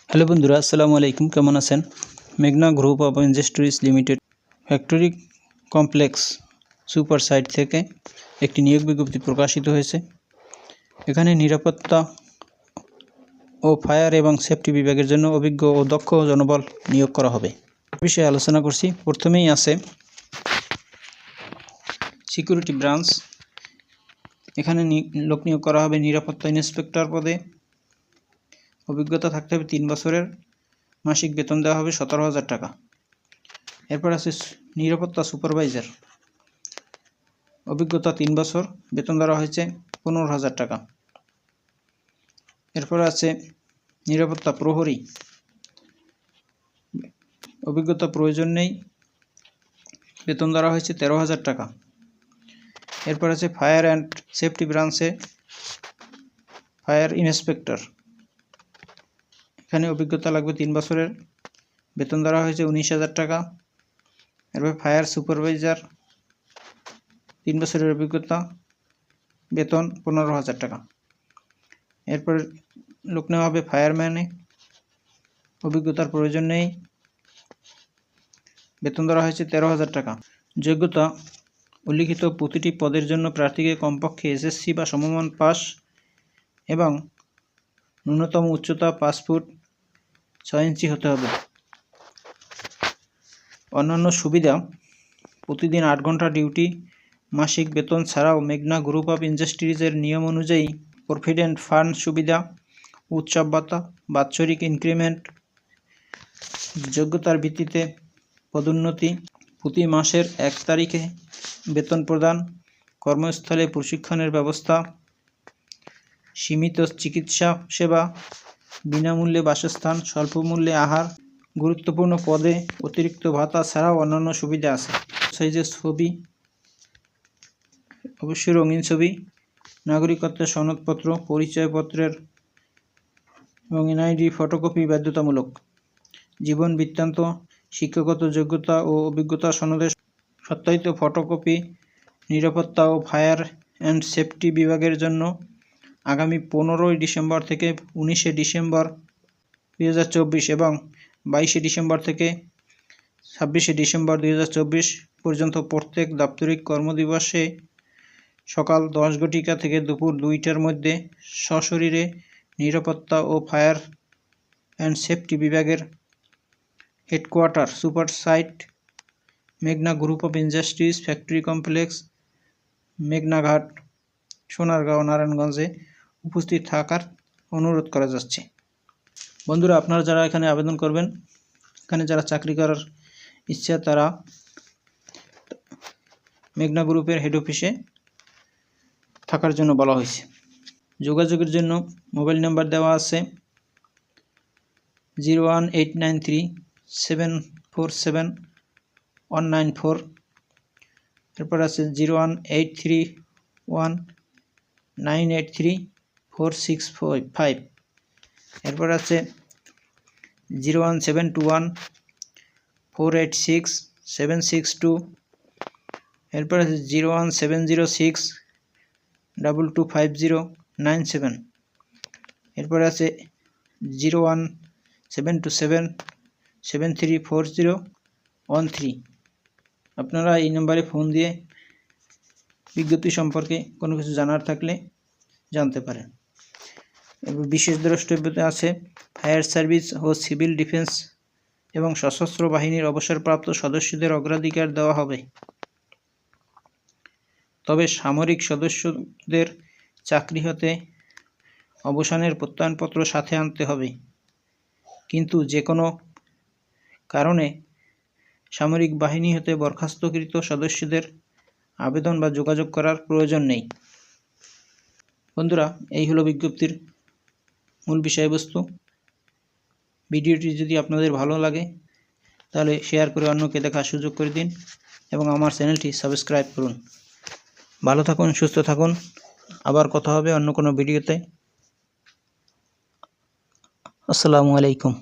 Hello বন্ধুরা, আসসালামু আলাইকুম। কেমন আছেন? মেঘনা group of industries limited factory complex super site থেকে একটি নিয়োগ বিজ্ঞপ্তি প্রকাশিত হয়েছে। এখানে নিরাপত্তা ও ফায়ার এবং সেফটি বিভাগের জন্য অভিজ্ঞ ও দক্ষ জনবল নিয়োগ করা হবে। বিষয়ে আলোচনা করছি। প্রথমেই আছে সিকিউরিটি ব্রাঞ্চ। এখানে লোক নিয়োগ করা হবে নিরাপত্তা ইন্সপেক্টর পদে। অভিজ্ঞতা থাকতে হবে 3 বছরের। মাসিক বেতন দেওয়া হবে 17,000 টাকা। এরপর আছে নিরাপত্তা সুপারভাইজার। অভিজ্ঞতা 3 বছর, বেতন দেওয়া হয়েছে 15,000 টাকা। এরপর আছে নিরাপত্তা প্রহরী। অভিজ্ঞতা প্রয়োজন নেই, বেতন দেওয়া হয়েছে 13,000 টাকা। এরপর আছে ফায়ার অ্যান্ড সেফটি ব্রাঞ্চে ফায়ার ইন্সপেক্টর। এখানে অভিজ্ঞতা লাগবে 3 বছরের, বেতন দেওয়া হয়েছে 19,000 টাকা। এরপর ফায়ার সুপারভাইজার 3 বছরের অভিজ্ঞতা, বেতন 15,000 টাকা। এরপর লোক নেওয়া হবে ফায়ারম্যানে। অভিজ্ঞতার প্রয়োজন নেই, বেতন দেওয়া হয়েছে 13,000 টাকা। যোগ্যতা: উল্লিখিত প্রতিটি পদের জন্য প্রার্থীকে কমপক্ষে এসএসসি বা সমমান পাস এবং ন্যূনতম উচ্চতা 5 ফুট 6 ইঞ্চি হতে হবে। অন্যান্য সুবিধা: প্রতিদিন 8 ঘন্টা ডিউটি, মাসিক বেতন ছাড়াও মেঘনা গ্রুপ অফ ইন্ডাস্ট্রিজের নিয়ম অনুযায়ী প্রভিডেন্ট ফান্ড সুবিধা, উৎসব ভাতা, বাৎসরিক ইনক্রিমেন্ট, যোগ্যতার ভিত্তিতে পদোন্নতি, প্রতি মাসের 1 তারিখে বেতন প্রদান, কর্মস্থলে প্রশিক্ষণের ব্যবস্থা, সীমিত চিকিৎসা সেবা, বিনামূল্যে বাসস্থান, স্বল্পমূল্যে আহার, গুরুত্বপূর্ণ পদে অতিরিক্ত ভাতা ছাড়াও অন্যান্য সুবিধা আছে। সাইজের ছবি, অবশ্যই রঙিন ছবি, নাগরিকত্বের সনদপত্র, পরিচয়পত্রের এবং এনআইডি ফটোকপি বাধ্যতামূলক। জীবন বৃত্তান্ত, শিক্ষাগত যোগ্যতা ও অভিজ্ঞতা সনদের সত্যায়িত ফটোকপি। নিরাপত্তা ও ফায়ার অ্যান্ড সেফটি বিভাগের জন্য আগামী 15 ডিসেম্বর থেকে 19 ডিসেম্বর 2024 এবং 22 ডিসেম্বর থেকে 26 ডিসেম্বর 2024 পর্যন্ত প্রত্যেক দাপ্তরিক কর্মদিবসে সকাল 10 ঘটিকা থেকে দুপুর 2টার মধ্যে সশরীরে নিরাপত্তা ও ফায়ার অ্যান্ড সেফটি বিভাগের হেডকোয়ার্টার সুপার সাইট মেঘনা group of industries factory complex মেঘনাঘাট, Sonargaon, নারায়ণগঞ্জে উপস্থিত থাকার অনুরোধ করা যাচ্ছে। বন্ধুরা, আপনারা যারা এখানে আবেদন করবেন, এখানে যারা চাকরি করার ইচ্ছা তারা মেঘনা গ্রুপের হেড অফিসে থাকার জন্য বলা হয়েছে। যোগাযোগের জন্য মোবাইল নাম্বার দেওয়া আছে 01893747194। এরপর আছে 01831983465। এরপর আছে 01721486762। এরপর আছে 01706225097। এরপর আছে 01727734013। আপনারা এই নম্বরে ফোন দিয়ে বিজ্ঞপ্তি সম্পর্কে কোনো কিছু জানার থাকলে জানতে পারেন। এরপর বিশেষ দ্রষ্টব্যতা আছে ফায়ার সার্ভিস ও সিভিল ডিফেন্স এবং সশস্ত্র বাহিনীর অবসরপ্রাপ্ত সদস্যদের অগ্রাধিকার দেওয়া হবে। তবে সামরিক সদস্যদের চাকরি হতে অবসানের প্রত্যয়নপত্র সাথে আনতে হবে, কিন্তু যে কোনো কারণে সামরিক বাহিনী হতে বরখাস্তকৃত সদস্যদের আবেদন বা যোগাযোগ করার প্রয়োজন নেই। বন্ধুরা, এই হলো বিজ্ঞপ্তির মূল বিষয়বস্তু। ভিডিওটি যদি আপনাদের ভালো লাগে তাহলে শেয়ার করে অন্যকে দেখার সুযোগ করে দিন এবং আমার চ্যানেলটি সাবস্ক্রাইব করুন। ভালো থাকুন, সুস্থ থাকুন। আবার কথা হবে অন্য কোনো ভিডিওতে। আসসালামু আলাইকুম।